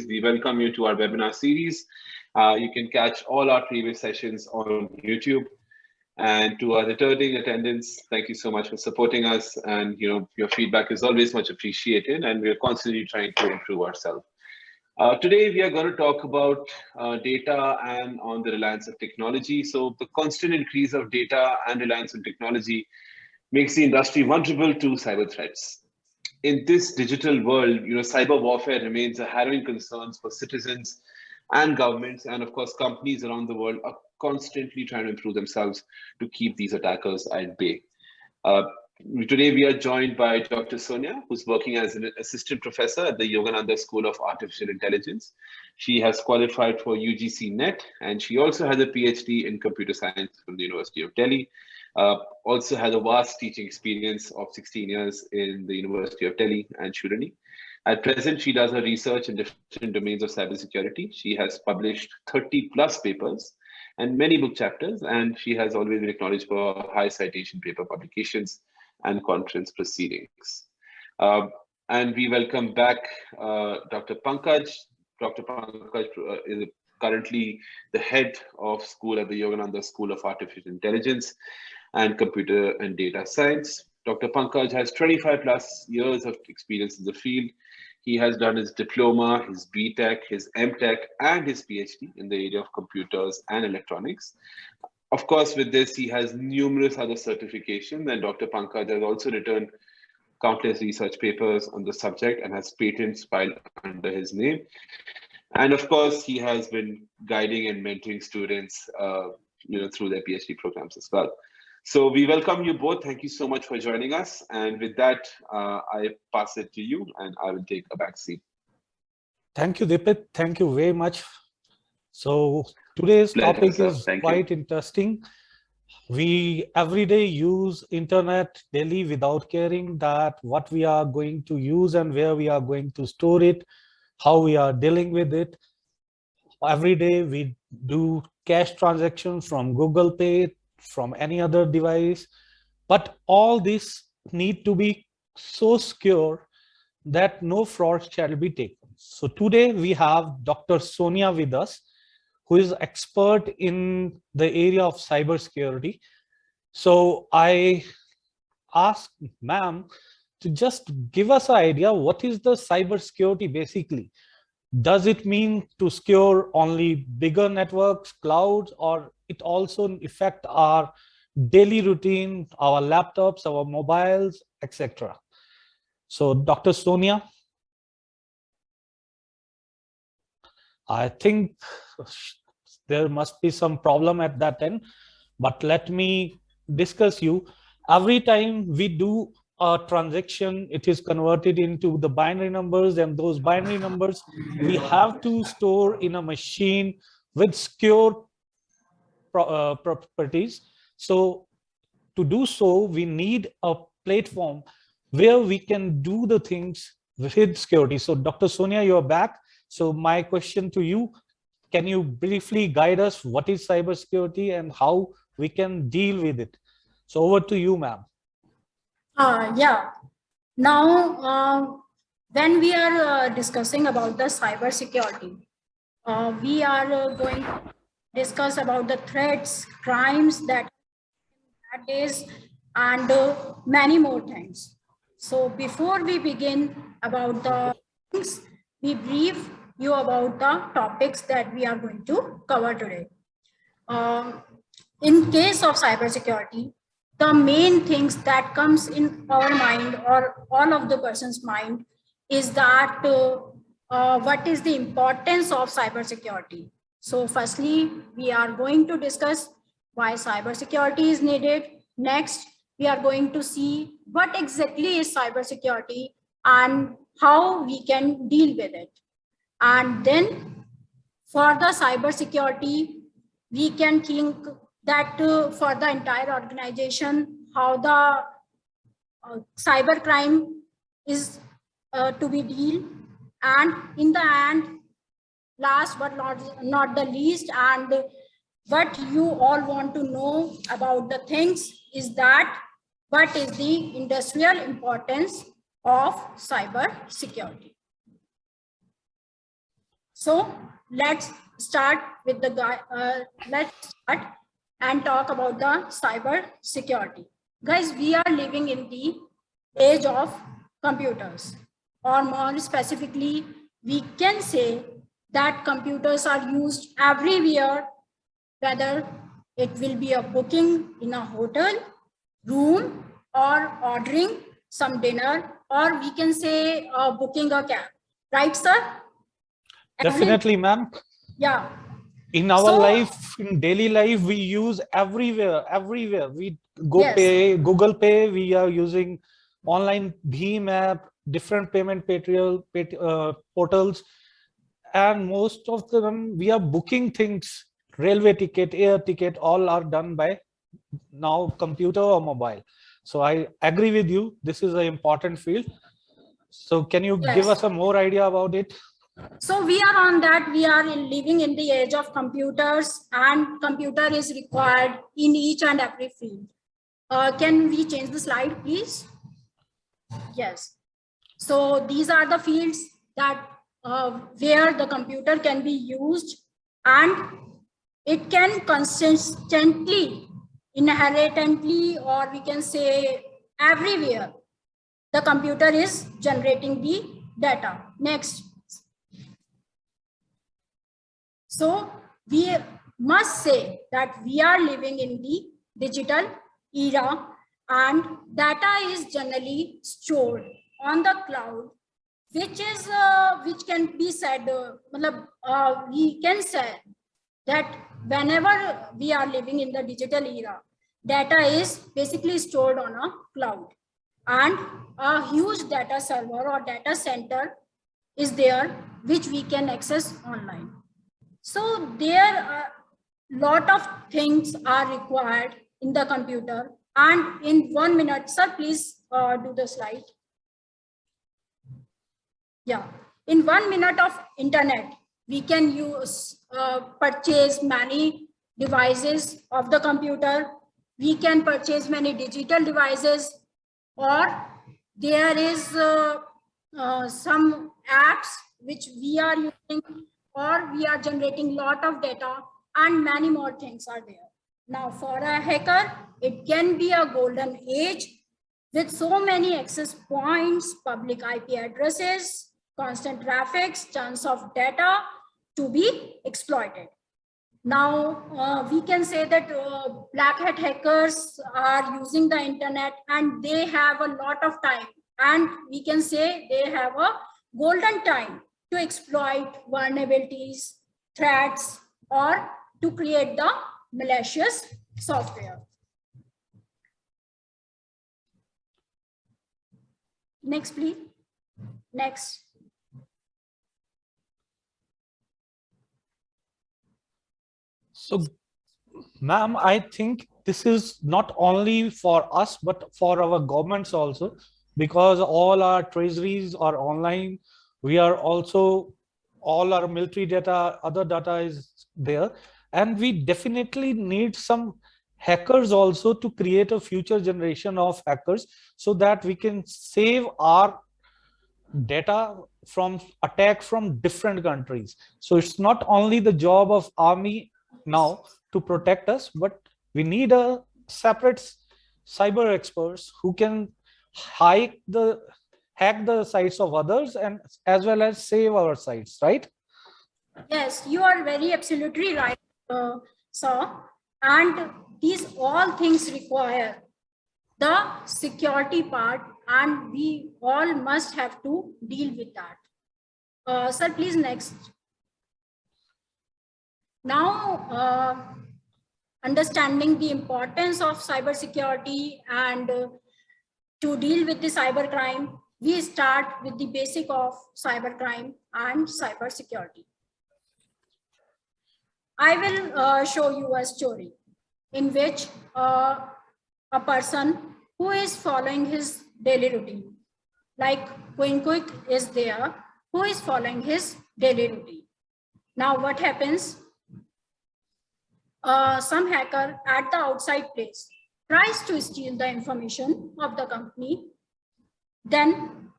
We welcome you to our webinar series. You can catch all our previous sessions on YouTube. And to our returning attendants, thank you so much for supporting us. And your feedback is always much appreciated, and we are constantly trying to improve ourselves. Today, we are going to talk about data and on the reliance of technology. So the constant increase of data and reliance on technology makes the industry vulnerable to cyber threats. In this digital world, cyber warfare remains a harrowing concern for citizens and governments, and of course, companies around the world are constantly trying to improve themselves to keep these attackers at bay. Uh, Today, we are joined by Dr. Sonia, who's working as an assistant professor at the Yogananda School of Artificial Intelligence. She has qualified for UGC NET, and she also has a PhD in computer science from the University of Delhi. Also has a vast teaching experience of 16 years in the University of Delhi and Shoolini. At present, she does her research in different domains of cybersecurity. She has published 30 plus papers and many book chapters, and she has always been acknowledged for high citation paper publications and conference proceedings. And we welcome back Dr. Pankaj. Dr. Pankaj is currently the head of school at the Yogananda School of Artificial Intelligence and Computer and Data Science. Dr. Pankaj has 25 plus years of experience in the field. He has done his diploma, his BTech, his MTech, and his PhD in the area of computers and electronics. Of course, with this, he has numerous other certifications, and Dr. Pankaj has also written countless research papers on the subject and has patents filed under his name. And of course, he has been guiding and mentoring students, through their PhD programs as well. So we welcome you both. Thank you so much for joining us. And with that, I pass it to you, and I will take a back seat. Thank you, Deepit. Thank you very much. So today's topic is quite interesting. We every day use internet daily without caring that what we are going to use and where we are going to store it, how we are dealing with it. Every day we do cash transactions from Google Pay, from any other device, but all this need to be so secure that no fraud shall be taken. So today we have Dr. Sonia with us, who is expert in the area of cybersecurity. So I asked ma'am to just give us an idea, what is the cybersecurity basically? Does it mean to secure only bigger networks, clouds, or it also affect our daily routine, our laptops, our mobiles, etc.? So Dr. Sonia, I think there must be some problem at that end, but let me discuss you. Every time we do a transaction, it is converted into the binary numbers, and those binary numbers we have to store in a machine with secure properties. So to do so, we need a platform where we can do the things with security. So Dr. Sonia, you're back. So my question to you, can you briefly guide us what is cybersecurity and how we can deal with it? So over to you, ma'am. Yeah. Now, when we are discussing about the cybersecurity, we are going to discuss about the threats, crimes that days, and many more things. So before we begin about the things, we brief you about the topics that we are going to cover today. In case of cybersecurity, the main things that comes in our mind or all of the person's mind is that what is the importance of cybersecurity. So firstly, we are going to discuss why cybersecurity is needed. Next, we are going to see what exactly is cybersecurity and how we can deal with it. And then for the cybersecurity, we can think that for the entire organization, how the cybercrime is to be dealt. And in the end, last but not the least, and what you all want to know about the things is that what is the industrial importance of cyber security. So let's start with the let's start and talk about the cyber security. Guys, we are living in the age of computers, or more specifically, we can say that computers are used everywhere, whether it will be a booking in a hotel room or ordering some dinner, or we can say booking a cab, right, sir? Definitely, ma'am. Yeah. In our life, in daily life, we use everywhere. We go pay, Google Pay, we are using online Bheem app, different payment portals, and most of them we are booking things, railway ticket, air ticket, all are done by now computer or mobile. So I agree with you. This is an important field. So can you give us a more idea about it? So we are on that. We are living in the age of computers, and computer is required in each and every field. Can we change the slide, please? Yes. So these are the fields that where the computer can be used, and it can consistently, inherently, or we can say everywhere, the computer is generating the data. Next. So we must say that we are living in the digital era, and data is generally stored on the cloud, which can be said, we can say that whenever we are living in the digital era, data is basically stored on a cloud, and a huge data server or data center is there, which we can access online. So there are a lot of things are required in the computer, and in 1 minute, sir, please do the slide. Yeah, in 1 minute of internet, we can use purchase many devices of the computer. We can purchase many digital devices, or there is some apps which we are using, or we are generating lot of data, and many more things are there. Now for a hacker, it can be a golden age with so many access points, public IP addresses, constant traffic, tons of data to be exploited. Now we can say that black hat hackers are using the internet, and they have a lot of time, and we can say they have a golden time to exploit vulnerabilities, threats, or to create the malicious software. Next, please. Next. So, ma'am, I think this is not only for us, but for our governments also, because all our treasuries are online. We are also, all our military data, other data is there. And we definitely need some hackers also to create a future generation of hackers, so that we can save our data from attack from different countries. So it's not only the job of army now to protect us, but we need a separate cyber experts who can hack the sites of others, and as well as save our sites, right? Yes, you are very absolutely right, sir. And these all things require the security part, and we all must have to deal with that. Sir, please next. Now, understanding the importance of cybersecurity and to deal with the cybercrime, we start with the basic of cybercrime and cybersecurity. I will show you a story in which a person who is following his daily routine, like Queen Quick is there, who is following his daily routine. Now what happens? some hacker at the outside place tries to steal the information of the company, then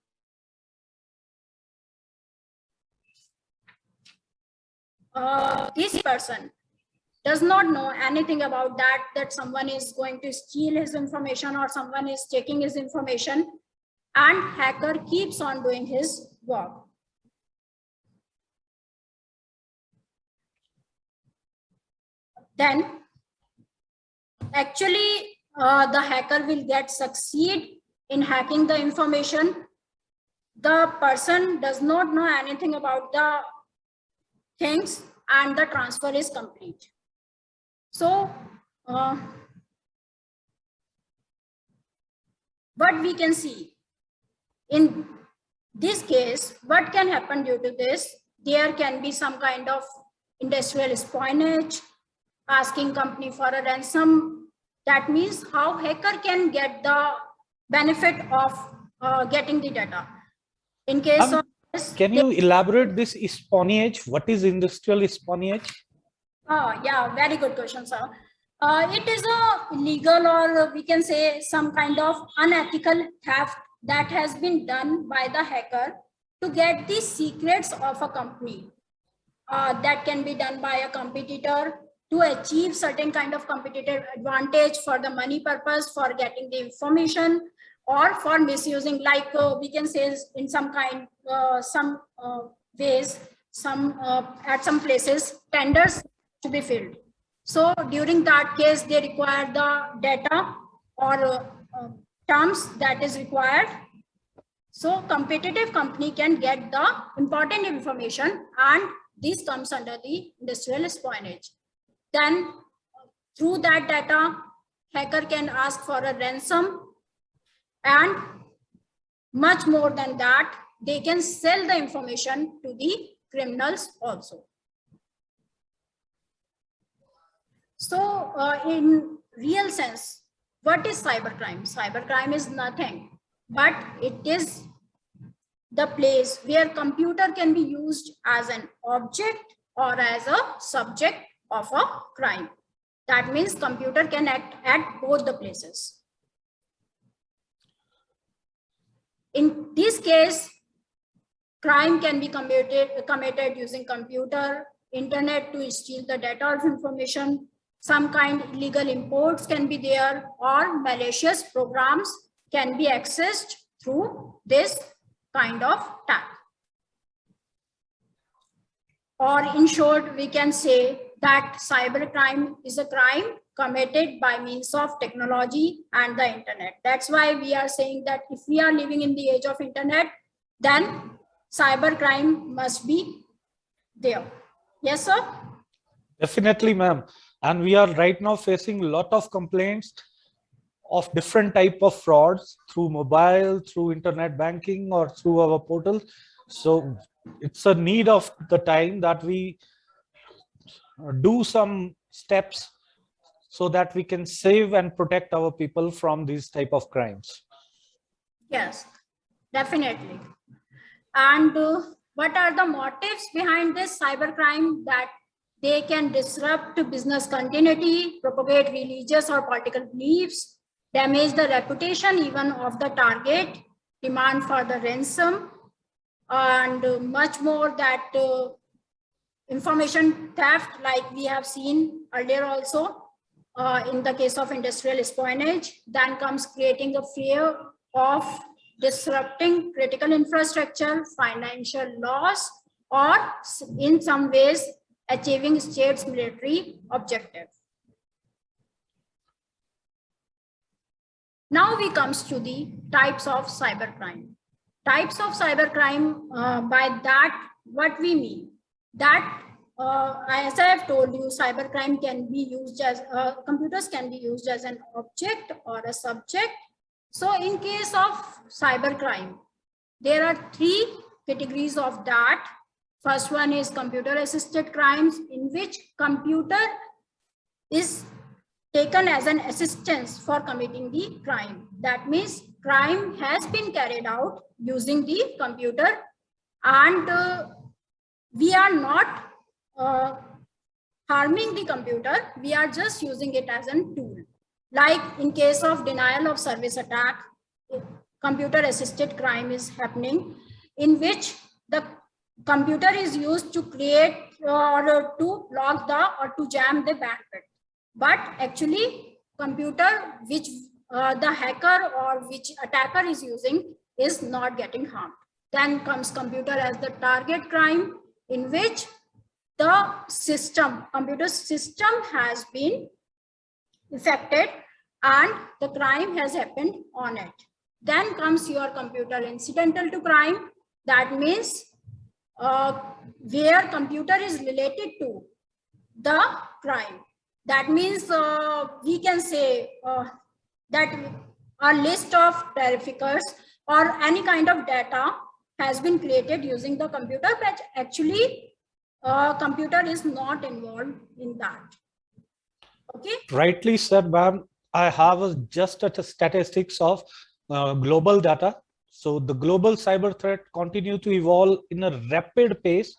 this person does not know anything about that someone is going to steal his information or someone is taking his information, and hacker keeps on doing his work. Then actually the hacker will succeed in hacking the information. The person does not know anything about the things and the transfer is complete. So what we can see in this case, what can happen due to this? There can be some kind of industrial espionage, asking company for a ransom. That means how hacker can get the benefit of getting the data. In case of this, can you elaborate this espionage? What is industrial espionage? Yeah, very good question, sir. It is a illegal, or we can say some kind of unethical theft that has been done by the hacker to get the secrets of a company. That can be done by a competitor to achieve certain kind of competitive advantage for the money purpose, for getting the information, or for misusing, like we can say in some kind, some ways, some at some places tenders to be filled. So during that case, they require the data or terms that is required. So competitive company can get the important information, and this comes under the industrial espionage. Then through that data, hacker can ask for a ransom, and much more than that, they can sell the information to the criminals also. So in real sense, what is cybercrime? Cybercrime is nothing, but it is the place where computer can be used as an object or as a subject of a crime. That means computer can act at both the places. In this case, crime can be committed using computer, internet to steal the data of information. Some kind of illegal imports can be there, or malicious programs can be accessed through this kind of attack. Or in short, we can say that cybercrime is a crime committed by means of technology and the internet. That's why we are saying that if we are living in the age of internet, then cybercrime must be there. Yes, sir? Definitely, ma'am. And we are right now facing a lot of complaints of different type of frauds through mobile, through internet banking, or through our portal. So it's a need of the time that we do some steps so that we can save and protect our people from these type of crimes. Yes, definitely. And what are the motives behind this cybercrime? That they can disrupt business continuity, propagate religious or political beliefs, damage the reputation even of the target, demand for the ransom, and much more. That information theft, like we have seen earlier also in the case of industrial espionage. Then comes creating a fear of disrupting critical infrastructure, financial loss, or in some ways achieving state's military objective. Now we comes to the types of cybercrime. Types of cybercrime, by that what we mean, that as I have told you, cybercrime can be used as computers can be used as an object or a subject. So in case of cybercrime, there are three categories of that. First one is computer assisted crimes, in which computer is taken as an assistance for committing the crime. That means crime has been carried out using the computer, and we are not harming the computer, we are just using it as a tool. Like in case of denial of service attack, computer assisted crime is happening, in which the computer is used to create or to block the or to jam the bandwidth. But actually computer which the hacker or which attacker is using is not getting harmed. Then comes computer as the target crime, in which the computer system has been affected and the crime has happened on it. Then comes your computer incidental to crime. That means where computer is related to the crime. That means we can say that a list of traffickers or any kind of data has been created using the computer, but actually computer is not involved in that. Okay. Rightly said, ma'am. I have just a statistics of global data. So the global cyber threat continue to evolve in a rapid pace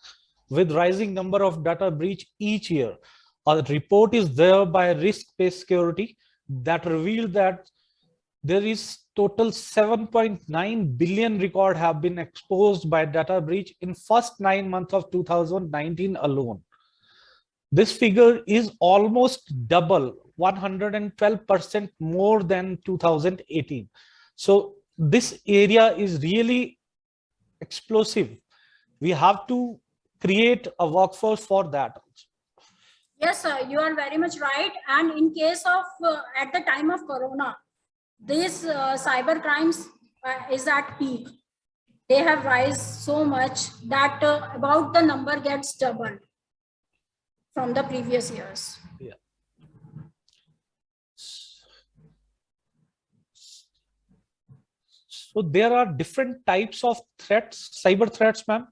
with rising number of data breach each year. A report is there by risk-based security that revealed that there is total 7.9 billion record have been exposed by data breach in first 9 months of 2019 alone. This figure is almost double, 112% more than 2018. So this area is really explosive. We have to create a workforce for that. Yes, sir, you are very much right. And in case of at the time of Corona, these cyber crimes is at peak. They have rise so much that about the number gets doubled from the previous years. Yeah. So there are different types of threats, cyber threats, ma'am.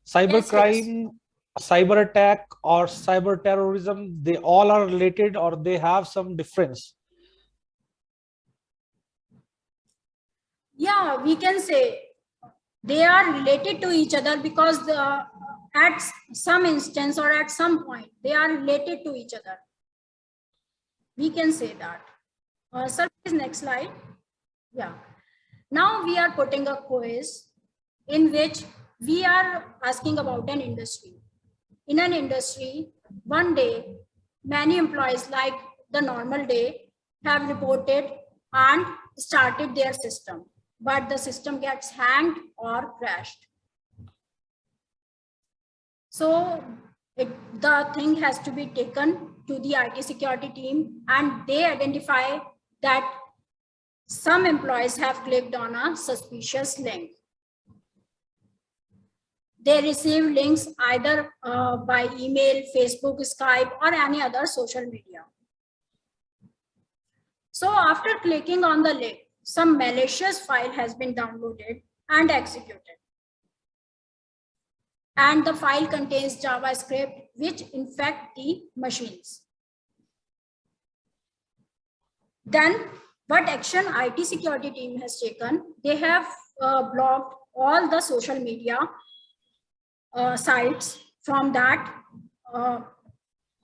Cyber crime, cyber attack, or cyber terrorism, they all are related or they have some difference. Yeah, we can say they are related to each other because at some instance or at some point, they are related to each other. We can say that. Sir, please next slide. Yeah. Now we are putting a quiz in which we are asking about an industry. In an industry, one day, many employees like the normal day have reported and started their system, but the system gets hanged or crashed. So the thing has to be taken to the IT security team, and they identify that some employees have clicked on a suspicious link. They receive links either by email, Facebook, Skype, or any other social media. So after clicking on the link, some malicious file has been downloaded and executed. And the file contains JavaScript, which infect the machines. Then what action IT security team has taken? They have blocked all the social media sites from that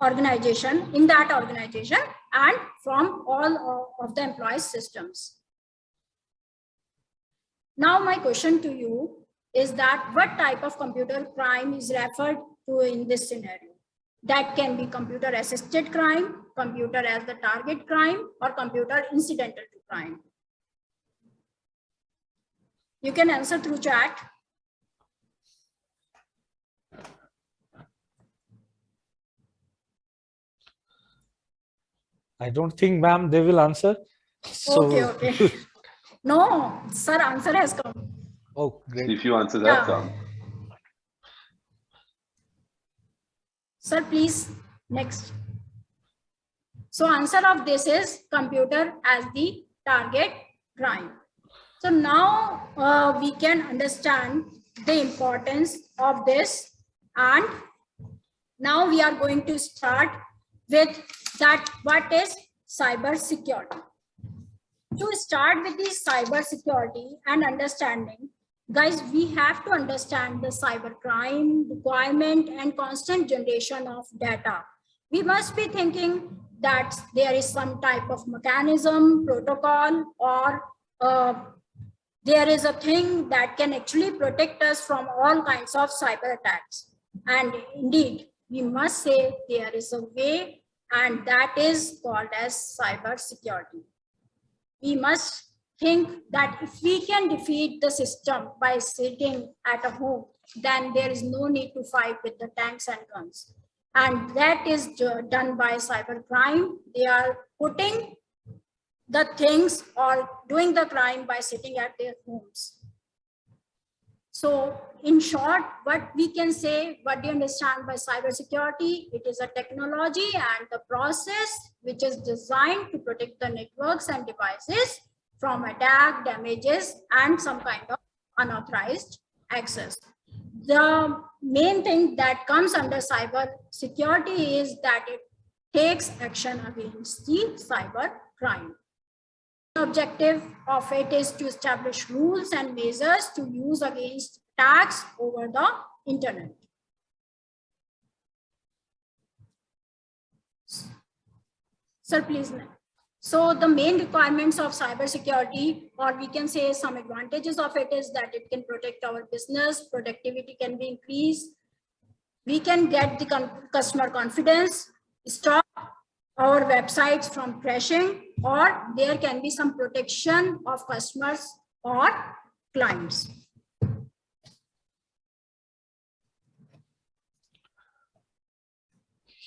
organization, and from all of the employees' systems. Now my question to you is that what type of computer crime is referred to in this scenario? That can be computer assisted crime, computer as the target crime, or computer incidental to crime. You can answer through chat. I don't think, ma'am, they will answer. So... Okay. No, sir, answer has come. Oh, great. If you answer that, come. Sir, please, next. So answer of this is computer as the target crime. So now we can understand the importance of this, and now we are going to start with that what is cyber security. To start with the cyber security and understanding, guys, we have to understand the cyber crime requirement and constant generation of data we must be thinking that there is some type of mechanism, protocol, or there is a thing that can actually protect us from all kinds of cyber attacks. And indeed, we must say there is a way, and that is called as cyber security. We must think that if we can defeat the system by sitting at a home, then there is no need to fight with the tanks and guns. And that is done by cybercrime. They are putting the things or doing the crime by sitting at their homes. So in short, what we can say, what do you understand by cybersecurity? It is a technology and the process which is designed to protect the networks and devices from attack, damages, and some kind of unauthorized access. The main thing that comes under cyber security is that it takes action against the cyber crime. The objective of it is to establish rules and measures to use against attacks over the internet. Sir, please. So the main requirements of cybersecurity, or we can say some advantages of it, is that it can protect our business, productivity can be increased, we can get the customer confidence, stop our websites from crashing, or there can be some protection of customers or clients.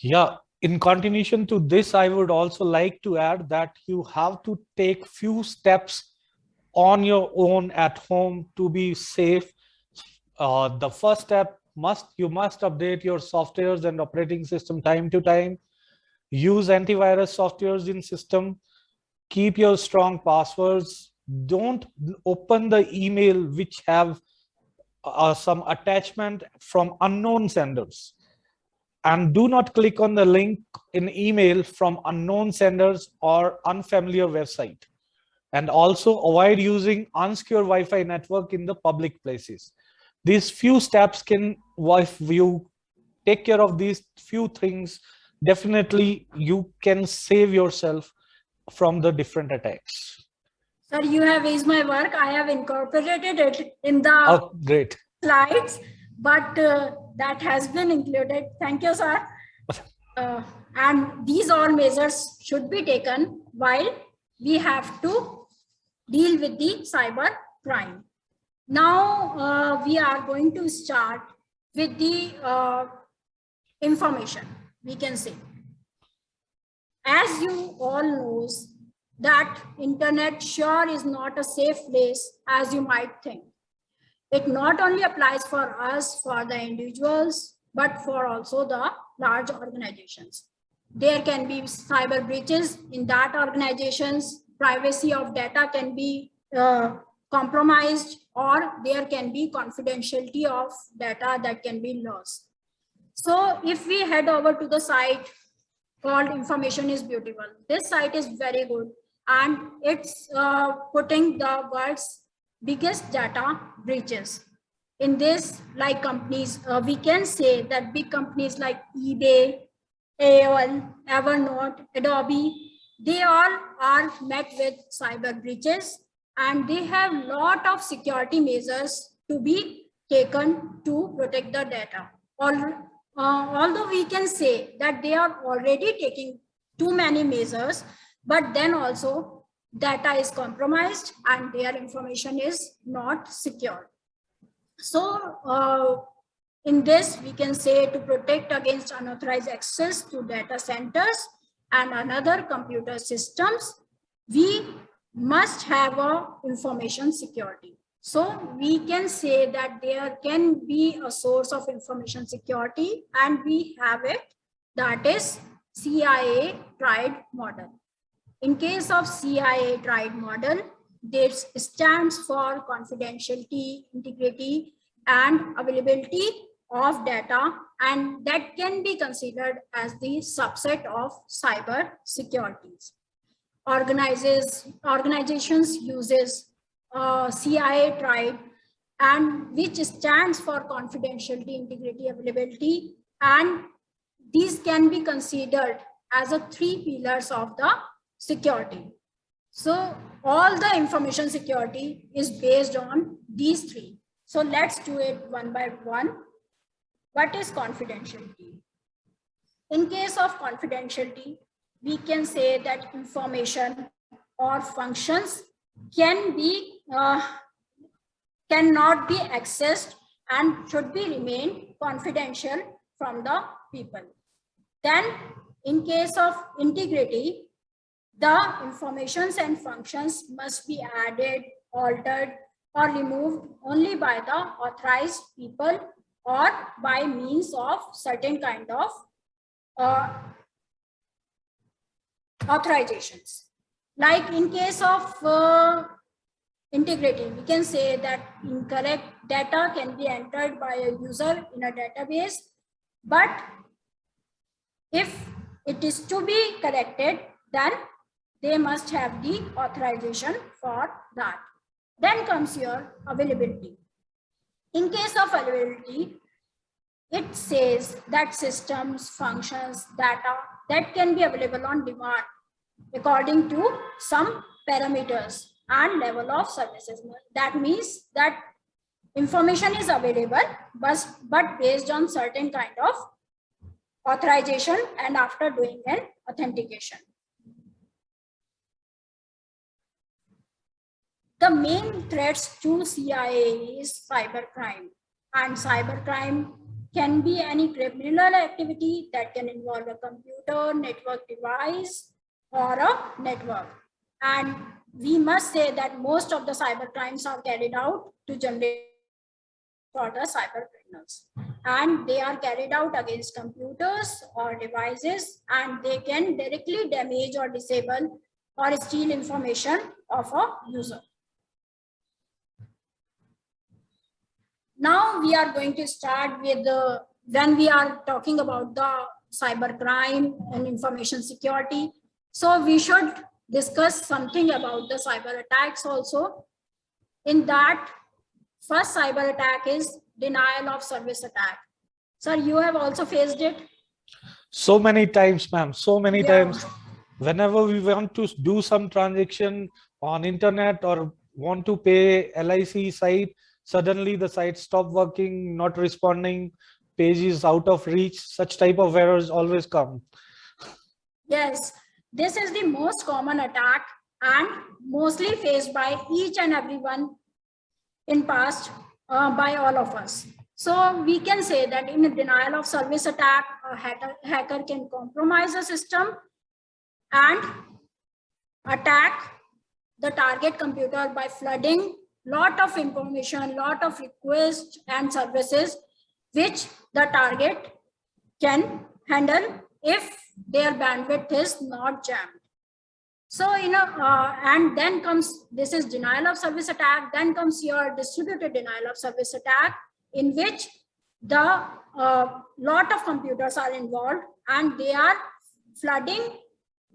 Yeah. In continuation to this, I would also like to add that you have to take few steps on your own at home to be safe. The first step, you must update your softwares and operating system time to time. Use antivirus softwares in system. Keep your strong passwords. Don't open the email which have some attachment from unknown senders. And do not click on the link in email from unknown senders or unfamiliar website. And also avoid using unsecure Wi-Fi network in the public places. These few steps can, if you take care of these few things, definitely you can save yourself from the different attacks. Sir, you have raised my work. I have incorporated it in the great slides, but that has been included. Thank you, sir. And these all measures should be taken while we have to deal with the cyber crime. Now we are going to start with the information, we can say. As you all knows, that internet sure is not a safe place as you might think. It not only applies for us, for the individuals, but for also the large organizations. There can be cyber breaches in that organizations, privacy of data can be compromised, or there can be confidentiality of data that can be lost. So if we head over to the site called Information is Beautiful, this site is very good and it's putting the world's biggest data breaches. In this, like companies, we can say that big companies like eBay, AOL, Evernote, Adobe, they all are met with cyber breaches and they have a lot of security measures to be taken to protect the data. Although we can say that they are already taking too many measures, but then also data is compromised and their information is not secure. So in this, we can say to protect against unauthorized access to data centers and another computer systems, we must have a information security. So we can say that there can be a source of information security and we have it, that is CIA tried model. In case of CIA tried model, this stands for confidentiality, integrity, and availability of data, and that can be considered as the subset of cyber securities. Organizations uses CIA tried, and which stands for confidentiality, integrity, availability, and these can be considered as the 3 pillars of the security. So all the information security is based on these 3. So let's do it one by one. What is confidentiality? In case of confidentiality, we can say that information or functions cannot be accessed and should be remain confidential from the people. Then in case of integrity, the informations and functions must be added, altered, or removed only by the authorized people or by means of certain kind of authorizations. Like in case of integrity, we can say that incorrect data can be entered by a user in a database, but if it is to be corrected, then they must have the authorization for that. Then comes your availability. In case of availability, it says that systems, functions, data that can be available on demand according to some parameters and level of services. That means that information is available, but based on certain kind of authorization and after doing an authentication. The main threats to CIA is cybercrime, and cybercrime can be any criminal activity that can involve a computer, network device, or a network. And we must say that most of the cyber crimes are carried out to generate for the cyber criminals, and they are carried out against computers or devices, and they can directly damage or disable or steal information of a user. Now we are going to start with when we are talking about the cyber crime and information security. So we should discuss something about the cyber attacks also. In that, first cyber attack is denial of service attack. Sir, you have also faced it? So many times, ma'am, so many times. Whenever we want to do some transaction on internet or want to pay LIC site, suddenly the site stop working, not responding, page is out of reach. Such type of errors always come. Yes, this is the most common attack and mostly faced by each and everyone in past by all of us. So we can say that in a denial of service attack, a hacker can compromise the system and attack the target computer by flooding lot of information, lot of requests and services which the target can handle if their bandwidth is not jammed. So, and then comes, this is denial of service attack, then comes your distributed denial of service attack, in which the lot of computers are involved and they are flooding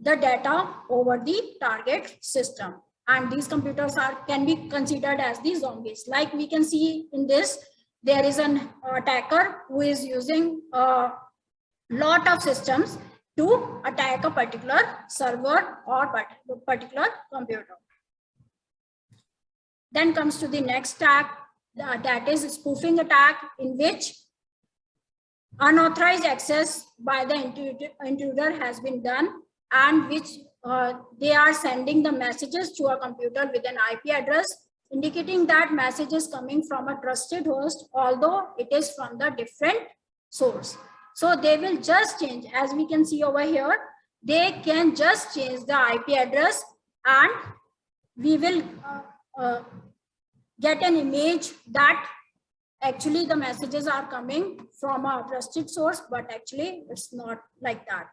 the data over the target system. And these computers can be considered as the zombies. Like we can see in this, there is an attacker who is using a lot of systems to attack a particular server or particular computer. Then comes to the next attack, that is spoofing attack, in which unauthorized access by the intruder has been done, and which they are sending the messages to a computer with an IP address, indicating that message is coming from a trusted host, although it is from the different source. So they will just change, as we can see over here, they can just change the IP address and we will get an image that actually the messages are coming from a trusted source, but actually it's not like that.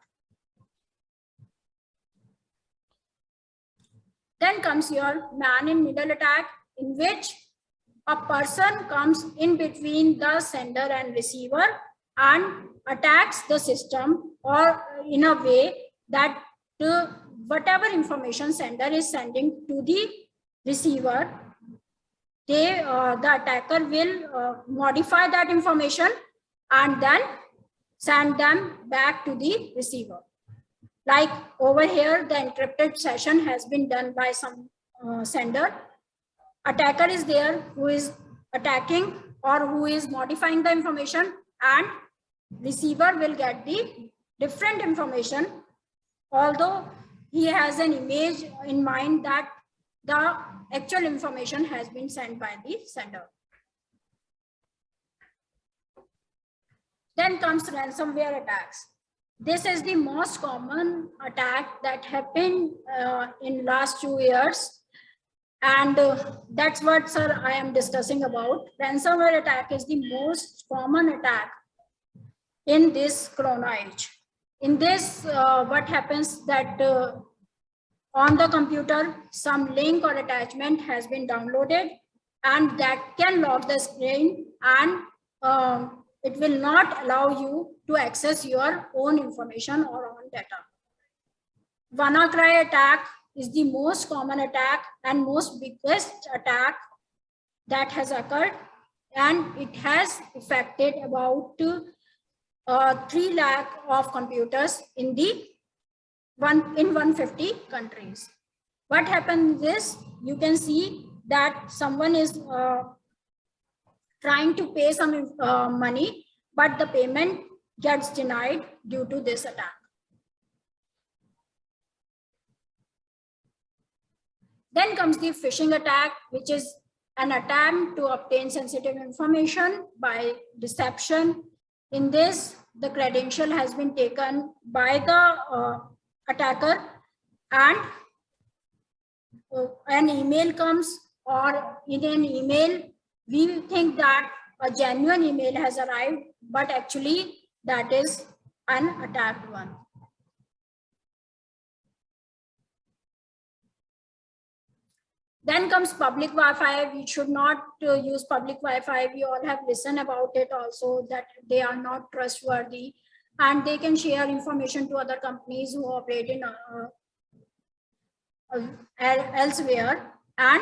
Then comes your man-in-middle attack, in which a person comes in between the sender and receiver and attacks the system, or in a way that whatever information sender is sending to the receiver, the attacker will modify that information and then send them back to the receiver. Like over here, the encrypted session has been done by some sender. Attacker is there who is attacking or who is modifying the information, and receiver will get the different information, although he has an image in mind that the actual information has been sent by the sender. Then comes ransomware attacks. This is the most common attack that happened in last 2 years. And that's what, sir, I am discussing about. Ransomware attack is the most common attack in this corona age. In this, what happens that on the computer, some link or attachment has been downloaded, and that can lock the screen, and it will not allow you to access your own information or own data. WannaCry attack is the most common attack and most biggest attack that has occurred, and it has affected about 3 lakh of computers in 150 countries. What happens is, you can see that someone is trying to pay some money, but the payment gets denied due to this attack. Then comes the phishing attack, which is an attempt to obtain sensitive information by deception. In this, the credential has been taken by the attacker, and an email comes, or in an email, we think that a genuine email has arrived, but actually that is an attacked one. Then comes public Wi-Fi. We should not use public Wi-Fi. We all have listened about it also, that they are not trustworthy, and they can share information to other companies who operate in elsewhere, and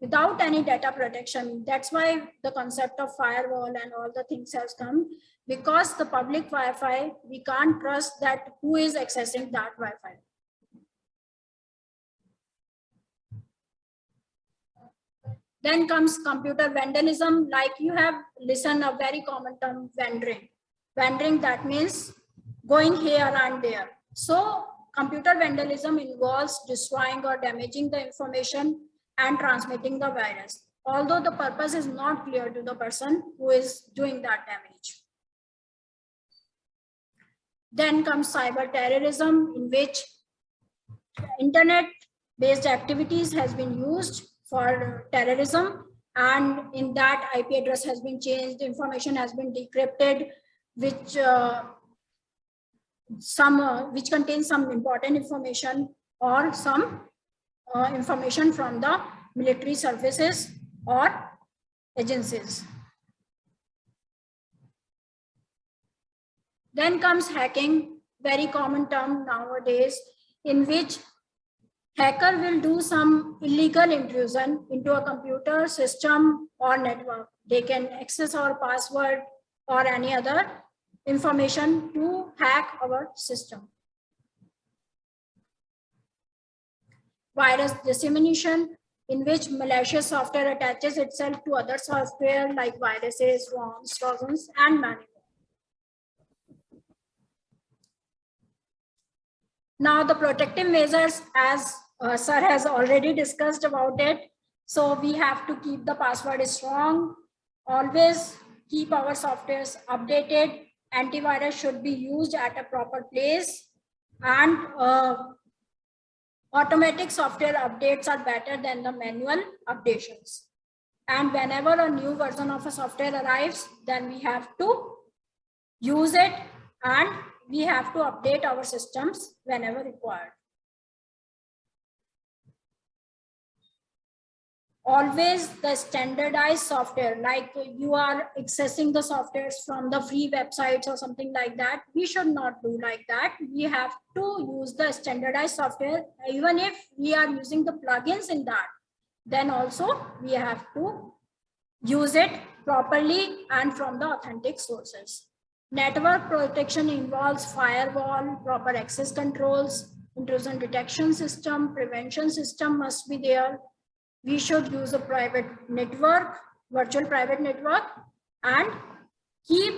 without any data protection. That's why the concept of firewall and all the things has come, because the public Wi-Fi, we can't trust that who is accessing that Wi-Fi. Then comes computer vandalism. Like you have listened a very common term, vending. Vending, that means going here and there. So computer vandalism involves destroying or damaging the information and transmitting the virus, although the purpose is not clear to the person who is doing that damage. Then comes cyber terrorism, in which internet-based activities has been used for terrorism, and in that IP address has been changed, information has been decrypted, which contains some important information or some information from the military services or agencies. Then comes hacking, very common term nowadays, in which hacker will do some illegal intrusion into a computer system or network. They can access our password or any other information to hack our system. Virus dissemination, in which malicious software attaches itself to other software like viruses, ROMs, trojans, and many more. Now the protective measures, as sir has already discussed about it. So we have to keep the password strong, always keep our softwares updated. Antivirus should be used at a proper place, and automatic software updates are better than the manual updations. And whenever a new version of a software arrives, then we have to use it, and we have to update our systems whenever required. Always the standardized software, like you are accessing the softwares from the free websites or something like that, we should not do like that. We have to use the standardized software. Even if we are using the plugins in that, then also we have to use it properly and from the authentic sources. Network protection involves firewall, proper access controls, intrusion detection system, prevention system must be there. We should use a private network, virtual private network, and keep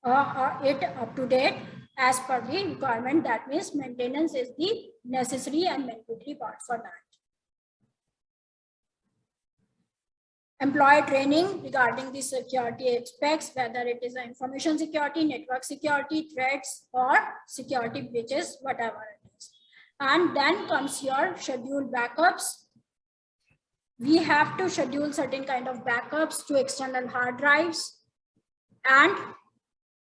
it up to date as per the requirement. That means maintenance is the necessary and mandatory part for that. Employee training regarding the security aspects, whether it is information security, network security, threats, or security breaches, whatever it is. And then comes your scheduled backups. We have to schedule certain kind of backups to external hard drives and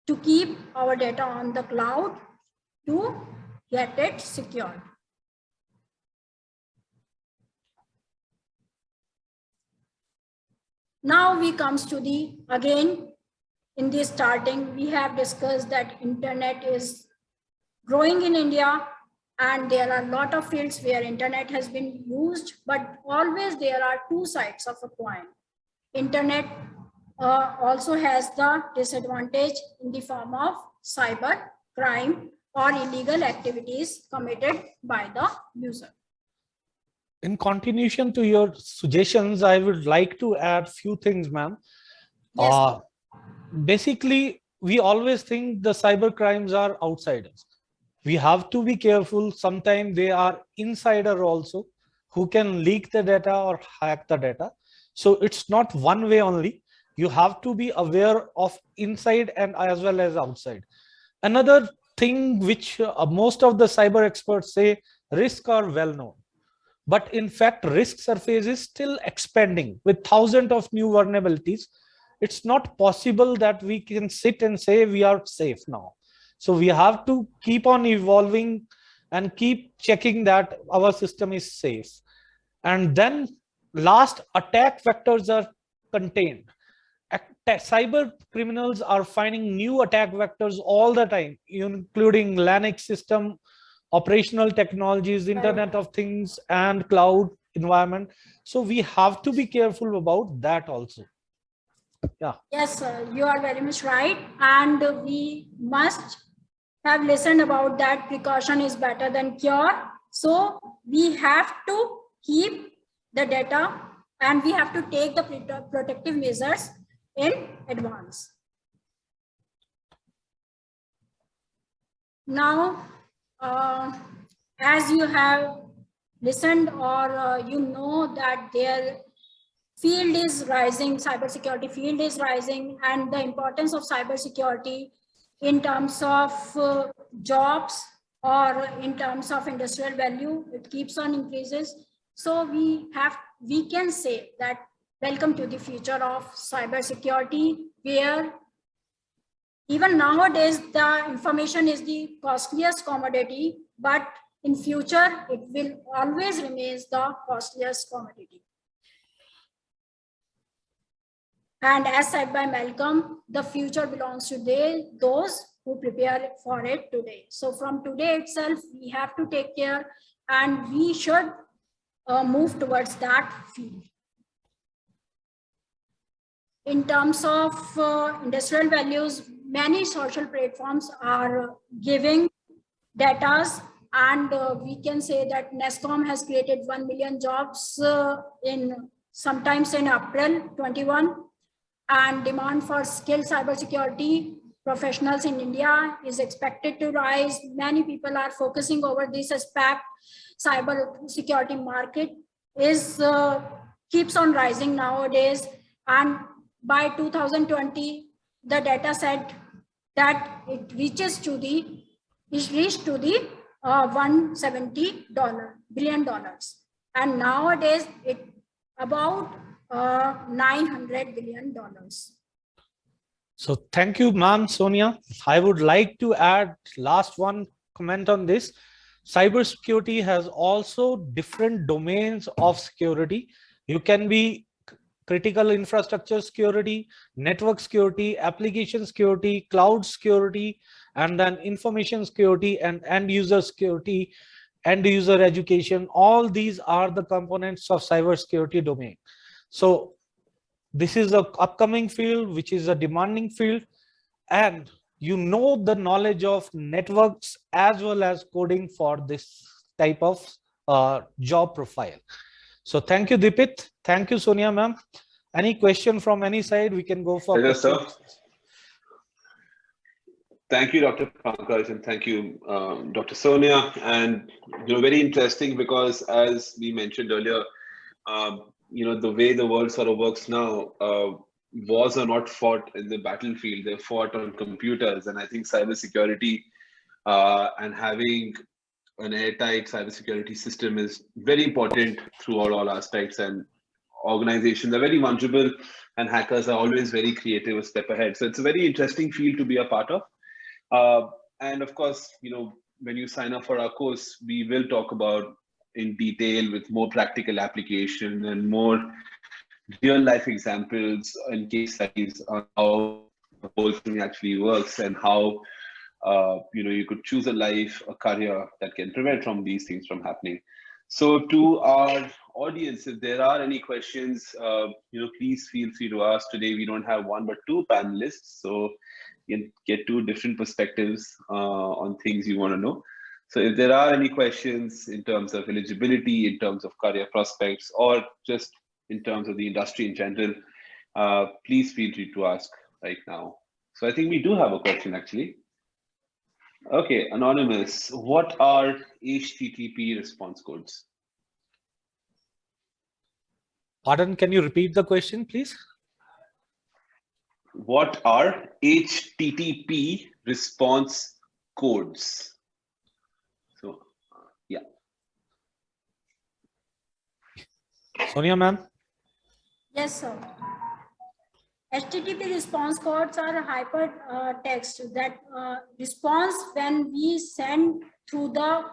to keep our data on the cloud to get it secured. Now we comes to the, again, in the starting, we have discussed that internet is growing in India, and there are a lot of fields where internet has been used, but always there are two sides of a coin. Internet also has the disadvantage in the form of cyber crime or illegal activities committed by the user. In continuation to your suggestions, I would like to add few things, ma'am. Yes. Basically, we always think the cyber crimes are outsiders. We have to be careful. Sometimes they are insider also, who can leak the data or hack the data. So it's not one way only. You have to be aware of inside and as well as outside. Another thing which most of the cyber experts say, risks are well known. But in fact, risk surface is still expanding with thousands of new vulnerabilities. It's not possible that we can sit and say we are safe now. So we have to keep on evolving and keep checking that our system is safe. And then last, attack vectors are contained. Cyber criminals are finding new attack vectors all the time, including Linux system, operational technologies, Internet of Things, and cloud environment. So we have to be careful about that also. Yeah. Yes, you are very much right. And we must have listened about that precaution is better than cure. So we have to keep the data and we have to take the protective measures in advance. Now, as you have listened or you know that their field is rising, cybersecurity field is rising, and the importance of cybersecurity in terms of jobs or in terms of industrial value, it keeps on increases. So we can say that welcome to the future of cybersecurity, where even nowadays the information is the costliest commodity, but in future it will always remain the costliest commodity. And as said by Malcolm, the future belongs to those who prepare for it today. So from today itself, we have to take care and we should move towards that field. In terms of industrial values, many social platforms are giving data, and we can say that NESCOM has created 1 million jobs sometimes in April 21. And demand for skilled cybersecurity professionals in India is expected to rise. Many people are focusing over this aspect. Cybersecurity market is keeps on rising nowadays, and by 2020, the data said that it reached to the $170 billion, and nowadays it about $900 billion. So thank you, ma'am, Sonia. I would like to add last one comment on this. Cybersecurity has also different domains of security. You can be critical infrastructure security, network security, application security, cloud security, and then information security and end user security, end user education. All these are the components of cybersecurity domain. So this is an upcoming field, which is a demanding field, and you know the knowledge of networks as well as coding for this type of job profile. So thank you, Deepit. Thank you, Sonia ma'am. Any question from any side? We can go for questions. Thank you, Dr. Pankaj, and thank you, Dr. Sonia. And very interesting, because as we mentioned earlier, the way the world sort of works now, wars are not fought in the battlefield; they're fought on computers. And I think cybersecurity and having an airtight cybersecurity system is very important throughout all aspects. And organizations are very vulnerable, and hackers are always very creative, a step ahead. So it's a very interesting field to be a part of. And of course, when you sign up for our course, we will talk about in detail with more practical application and more real life examples and case studies on how the whole thing actually works, and how you could choose a life, a career that can prevent from these things from happening. So to our audience, if there are any questions, please feel free to ask. Today we don't have one but two panelists, so you can get two different perspectives on things you want to know. So if there are any questions in terms of eligibility, in terms of career prospects, or just in terms of the industry in general, please feel free to ask right now. So I think we do have a question actually. Okay, Anonymous, what are HTTP response codes? Pardon, can you repeat the question, please? What are HTTP response codes? So, yeah. Sonia ma'am? Yes, sir. HTTP response codes are hypertext that response when we send through the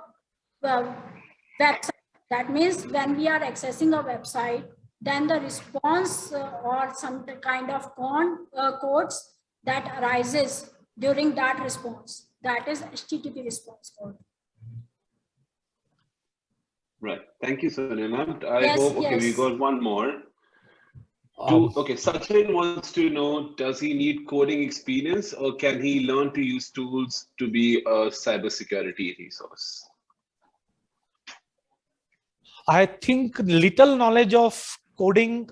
website. That means when we are accessing a website, then the response or some kind of codes that arises during that response, that is HTTP response code. Right. Thank you, Sonia ma'am. I hope, okay, we got one more. Okay, Sachin wants to know, does he need coding experience, or can he learn to use tools to be a cybersecurity resource? I think little knowledge of coding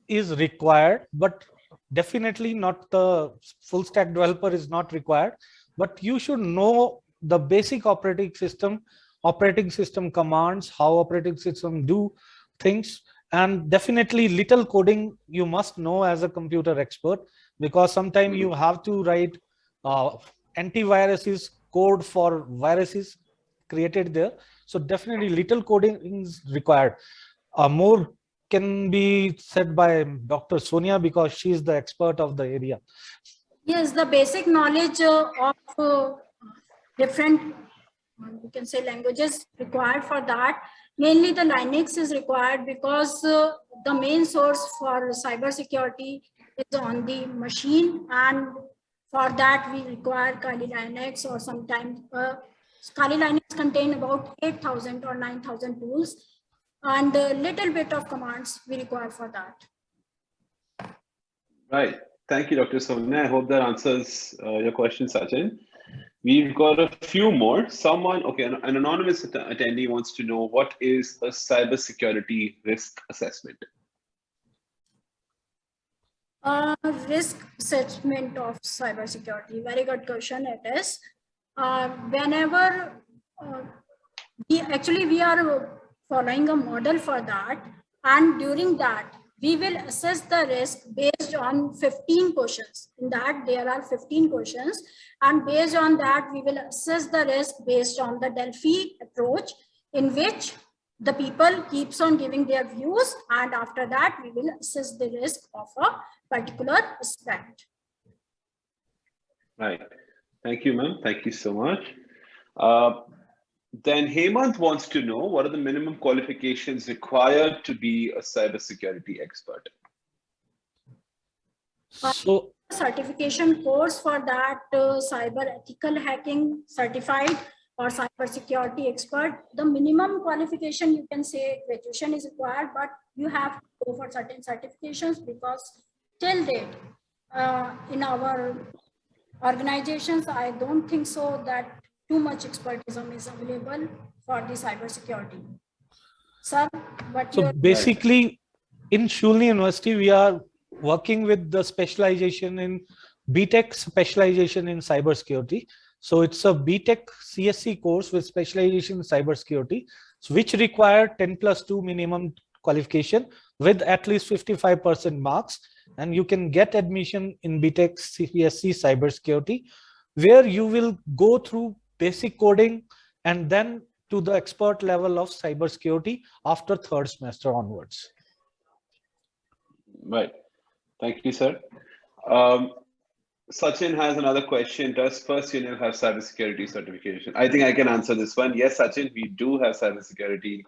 is required, but definitely not the full stack developer is not required. But you should know the basic operating system commands, how operating system do things. And definitely little coding you must know as a computer expert, because sometimes you have to write antiviruses code for viruses created there. So definitely little coding is required. More can be said by Dr. Sonia, because she is the expert of the area. Yes, the basic knowledge of different, you can say, languages required for that. Mainly the Linux is required, because the main source for cybersecurity is on the machine, and for that we require Kali Linux, or sometimes Kali Linux contain about 8,000 or 9,000 tools, and a little bit of commands we require for that. Right. Thank you, Dr. Sonia. I hope that answers your question, Sachin. We've got a few more. Okay, an anonymous attendee wants to know, what is a cybersecurity risk assessment? Risk assessment of cybersecurity. Very good question it is. Whenever we are following a model for that, and during that we will assess the risk based on 15 questions. In that there are 15 questions, and based on that we will assess the risk based on the Delphi approach, in which the people keeps on giving their views, and after that we will assess the risk of a particular aspect. Right. Thank you, ma'am. Thank you so much. Then Hemant wants to know, what are the minimum qualifications required to be a cybersecurity expert? So, certification course for that, cyber ethical hacking certified or cybersecurity expert. The minimum qualification, you can say graduation is required, but you have to go for certain certifications, because till date in our organizations, I don't think so that too much expertism is available for the cybersecurity. Sir, what So your... basically, in Shoolini University, we are working with the specialization in BTech specialization in cybersecurity. So it's a BTech CSC course with specialization in cybersecurity, which require 10+2 minimum qualification with at least 55% marks. And you can get admission in BTech CSC cybersecurity, where you will go through basic coding and then to the expert level of cybersecurity after third semester onwards. Right. Thank you, sir. Sachin has another question. Does FirstUniv have cybersecurity certification? I think I can answer this one. Yes, Sachin, we do have cybersecurity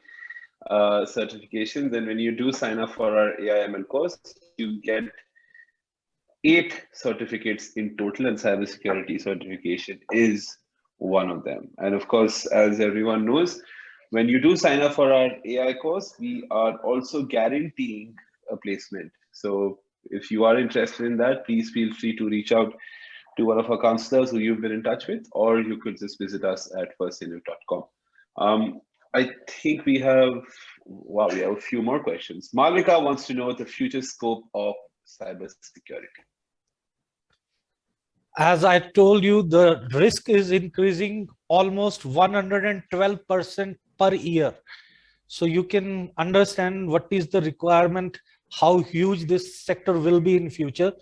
certifications. And when you do sign up for our AIML course, you get 8 certificates in total, and cybersecurity certification is one of them. And of course, as everyone knows, when you do sign up for our AI course, we are also guaranteeing a placement. So if you are interested in that, please feel free to reach out to one of our counselors who you've been in touch with, or you could just visit us at firstuniv.com. I think we have a few more questions. Malvika wants to know the future scope of cybersecurity. As I told you, the risk is increasing almost 112% per year. So you can understand what is the requirement, how huge this sector will be in future.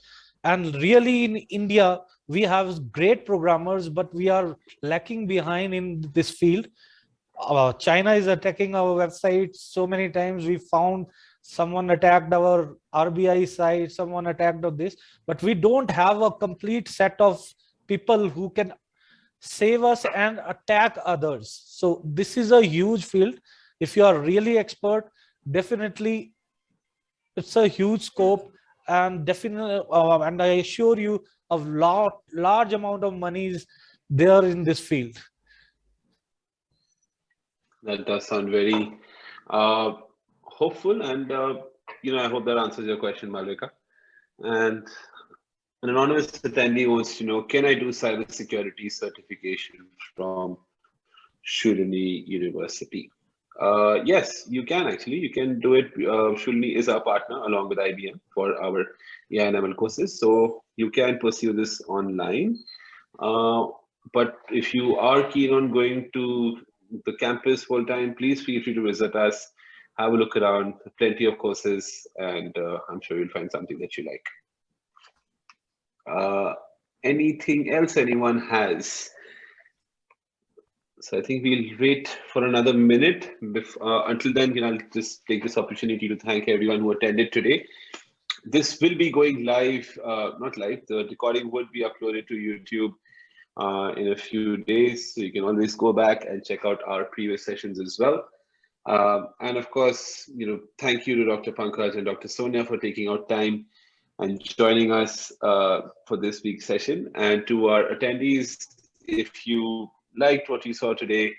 And really in India, we have great programmers, but we are lacking behind in this field. China is attacking our website so many times. We found someone attacked our RBI site, someone attacked of this, but we don't have a complete set of people who can save us and attack others. So this is a huge field. If you are really expert, definitely it's a huge scope, and definitely, and I assure you, a large amount of money is there in this field. That does sound very hopeful, and I hope that answers your question, Malvika. And an anonymous attendee wants to know, can I do cybersecurity certification from Shoolini University? Yes, you can actually. You can do it. Shoolini is our partner along with IBM for our AI and ML courses, so you can pursue this online. But if you are keen on going to the campus full time, please feel free to visit us, have a look around, plenty of courses, and I'm sure you'll find something that you like. Anything else anyone has? So I think we'll wait for another minute. Until then, I'll just take this opportunity to thank everyone who attended today. This will be going live, not live, the recording would be uploaded to YouTube in a few days. So you can always go back and check out our previous sessions as well. And of course, thank you to Dr. Pankaj and Dr. Sonia for taking out time and joining us for this week's session. And to our attendees, if you liked what you saw today,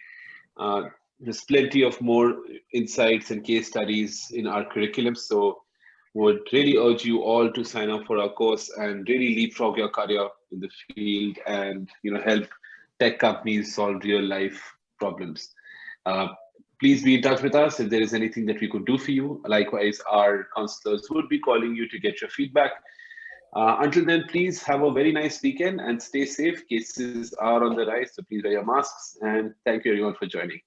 there's plenty of more insights and case studies in our curriculum. So would really urge you all to sign up for our course and really leapfrog your career in the field and help tech companies solve real life problems. Please be in touch with us if there is anything that we could do for you. Likewise, our counselors would be calling you to get your feedback. Until then, please have a very nice weekend and stay safe. Cases are on the rise, so please wear your masks, and thank you everyone for joining.